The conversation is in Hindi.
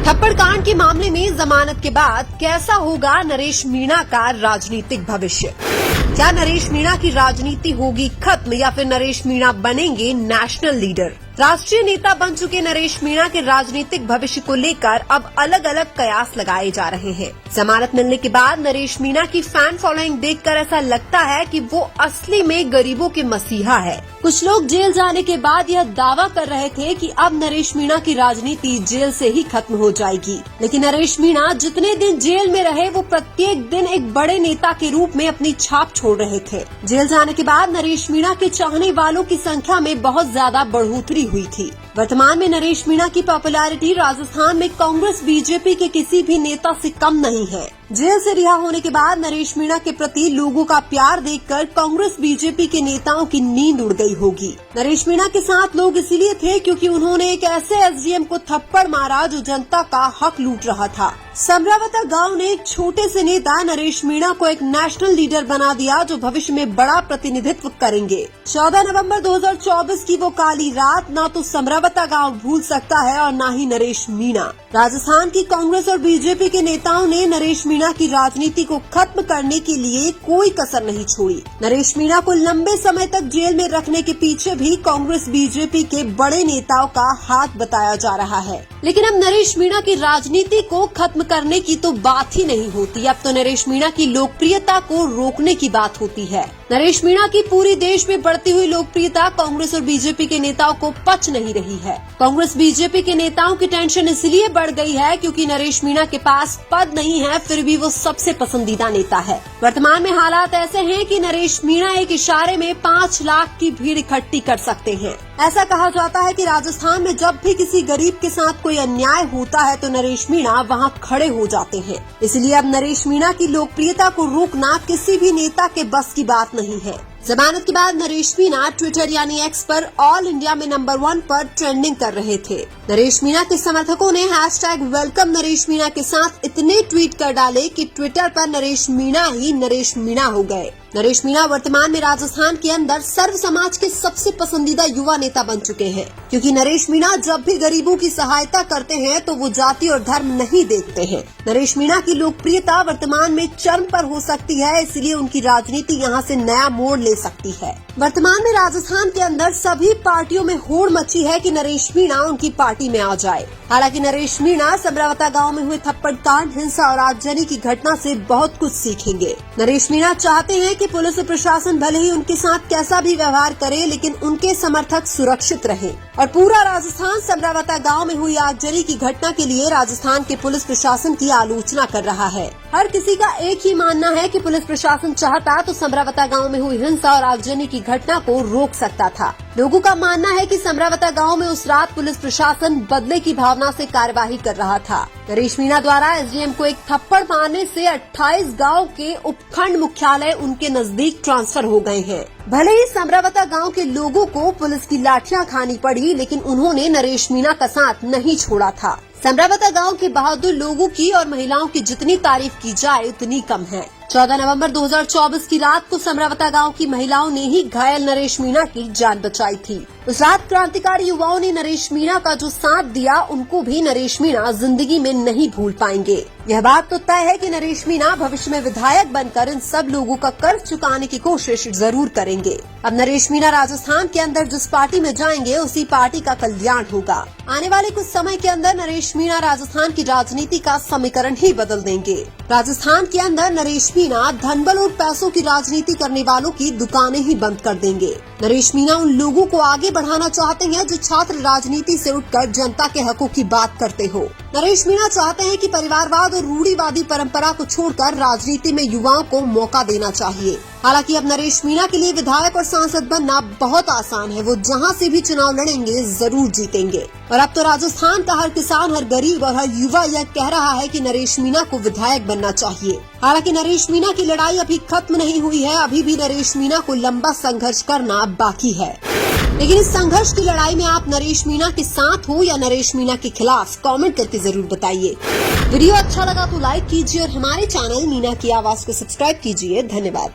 थप्पड़ कांड के मामले में जमानत के बाद कैसा होगा नरेश मीणा का राजनीतिक भविष्य? क्या नरेश मीणा की राजनीति होगी खत्म या फिर नरेश मीणा बनेंगे नेशनल लीडर? राष्ट्रीय नेता बन चुके नरेश मीणा के राजनीतिक भविष्य को लेकर अब अलग अलग कयास लगाए जा रहे हैं। जमानत मिलने के बाद नरेश मीणा की फैन फॉलोइंग देखकर ऐसा लगता है कि वो असली में गरीबों के मसीहा है। कुछ लोग जेल जाने के बाद यह दावा कर रहे थे कि अब नरेश मीणा की राजनीति जेल से ही खत्म हो जाएगी, लेकिन नरेश मीणा जितने दिन जेल में रहे वो प्रत्येक दिन एक बड़े नेता के रूप में अपनी छाप छोड़ रहे थे। जेल जाने के बाद नरेश मीणा के चाहने वालों की संख्या में बहुत ज्यादा बढ़ोतरी हुई थी। वर्तमान में नरेश मीणा की पॉपुलैरिटी राजस्थान में कांग्रेस बीजेपी के किसी भी नेता से कम नहीं है। जेल से रिहा होने के बाद नरेश मीणा के प्रति लोगों का प्यार देखकर कांग्रेस बीजेपी के नेताओं की नींद उड़ गई होगी। नरेश मीणा के साथ लोग इसीलिए थे क्योंकि उन्होंने एक ऐसे एसडीएम को थप्पड़ मारा जो जनता का हक लूट रहा था। समरावता गांव ने एक छोटे से नेता नरेश मीणा को एक नेशनल लीडर बना दिया जो भविष्य में बड़ा प्रतिनिधित्व करेंगे। 14 नवंबर 2024 की वो काली रात ना तो समरावता गांव भूल सकता है और ना ही नरेश मीणा। राजस्थान की कांग्रेस और बीजेपी के नेताओं ने नरेश मीणा की राजनीति को खत्म करने के लिए कोई कसर नहीं छोड़ी। नरेश मीणा को लंबे समय तक जेल में रखने के पीछे भी कांग्रेस बीजेपी के बड़े नेताओं का हाथ बताया जा रहा है। लेकिन अब नरेश मीणा की राजनीति को खत्म करने की तो बात ही नहीं होती। अब तो नरेश मीणा की लोकप्रियता को रोकने की बात होती है। नरेश मीणा की पूरी देश में बढ़ती हुई लोकप्रियता कांग्रेस और बीजेपी के नेताओं को पच नहीं रही है। कांग्रेस बीजेपी के नेताओं की टेंशन इसलिए बढ़ गई है क्योंकि नरेश मीणा के पास पद नहीं है, फिर भी वो सबसे पसंदीदा नेता है। वर्तमान में हालात ऐसे हैं कि नरेश मीणा एक इशारे में 5 लाख की भीड़ इकट्ठी कर सकते हैं। ऐसा कहा जाता है कि राजस्थान में जब भी किसी गरीब के साथ कोई अन्याय होता है तो नरेश मीणा वहां खड़े हो जाते हैं। इसलिए अब नरेश मीणा की लोकप्रियता को रोकना किसी भी नेता के बस की बात नहीं है। जमानत के बाद नरेश मीणा ट्विटर यानी एक्स पर ऑल इंडिया में नंबर 1 पर ट्रेंडिंग कर रहे थे। नरेश मीणा के समर्थकों ने #वेलकम नरेश मीणा के साथ इतने ट्वीट कर डाले कि ट्विटर पर नरेश मीणा ही नरेश मीणा हो गए। नरेश मीणा वर्तमान में राजस्थान के अंदर सर्व समाज के सबसे पसंदीदा युवा नेता बन चुके हैं, क्योंकि नरेश मीणा जब भी गरीबों की सहायता करते हैं तो वो जाति और धर्म नहीं देखते हैं। नरेश मीणा की लोकप्रियता वर्तमान में चरम पर हो सकती है, इसलिए उनकी राजनीति यहाँ से नया मोड़ ले सकती है। वर्तमान में राजस्थान के अंदर सभी पार्टियों में होड़ मची है कि नरेश मीणा उनकी पार्टी में आ जाए। हालांकि नरेश मीणा समरावता गांव में हुए थप्पड़ कांड, हिंसा और आगजनी की घटना से बहुत कुछ सीखेंगे। नरेश मीणा चाहते हैं कि पुलिस और प्रशासन भले ही उनके साथ कैसा भी व्यवहार करे, लेकिन उनके समर्थक सुरक्षित रहें। और पूरा राजस्थान समरावता गांव में हुई आगजनी की घटना के लिए राजस्थान के पुलिस प्रशासन की आलोचना कर रहा है। हर किसी का एक ही मानना है कि पुलिस प्रशासन चाहता तो समरावता गांव में हुई हिंसा और आगजनी की घटना को रोक सकता था। लोगों का मानना है कि समरावता गांव में उस रात पुलिस प्रशासन बदले की भावना से कार्यवाही कर रहा था। नरेश मीणा द्वारा एसडीएम को एक थप्पड़ मारने से 28 गांव के उपखंड मुख्यालय उनके नजदीक ट्रांसफर हो गए हैं। भले ही समरावता गांव के लोगों को पुलिस की लाठियां खानी पड़ी, लेकिन उन्होंने नरेश मीणा का साथ नहीं छोड़ा था। समरावता गांव के बहादुर लोगों की और महिलाओं की जितनी तारीफ की जाए उतनी कम है। 14 नवंबर 2024 की रात को समरावता गांव की महिलाओं ने ही घायल नरेश मीणा की जान बचाई थी। उस रात क्रांतिकारी युवाओं ने नरेश मीणा का जो साथ दिया, उनको भी नरेश मीणा जिंदगी में नहीं भूल पाएंगे। यह बात तो तय है कि नरेश मीणा भविष्य में विधायक बनकर इन सब लोगों का कर्ज चुकाने की कोशिश जरूर करेंगे। अब नरेश मीणा राजस्थान के अंदर जिस पार्टी में जाएंगे उसी पार्टी का कल्याण होगा। आने वाले कुछ समय के अंदर नरेश मीणा राजस्थान की राजनीति का समीकरण ही बदल देंगे। राजस्थान के अंदर नरेश मीणा धनबल और पैसों की राजनीति करने वालों की दुकानें ही बंद कर देंगे। नरेश मीणा उन लोगों को आगे बढ़ाना चाहते हैं जो छात्र राजनीति से उठकर जनता के हकों की बात करते हो। नरेश मीणा चाहते हैं कि परिवारवाद और रूढ़िवादी परंपरा को छोड़कर राजनीति में युवाओं को मौका देना चाहिए। हालांकि अब नरेश मीणा के लिए विधायक और सांसद बनना बहुत आसान है। वो जहां से भी चुनाव लड़ेंगे जरूर जीतेंगे। और अब तो राजस्थान का हर किसान, हर गरीब और हर युवा यह कह रहा है कि नरेश मीणा को विधायक बनना चाहिए। हालांकि नरेश मीणा की लड़ाई अभी खत्म नहीं हुई है। अभी भी नरेश मीणा को लंबा संघर्ष करना बाकी है। लेकिन इस संघर्ष की लड़ाई में आप नरेश मीणा के साथ हो या नरेश मीणा के खिलाफ, कमेंट करके जरूर बताइए। वीडियो अच्छा लगा तो लाइक कीजिए और हमारे चैनल मीना की आवाज को सब्सक्राइब कीजिए। धन्यवाद।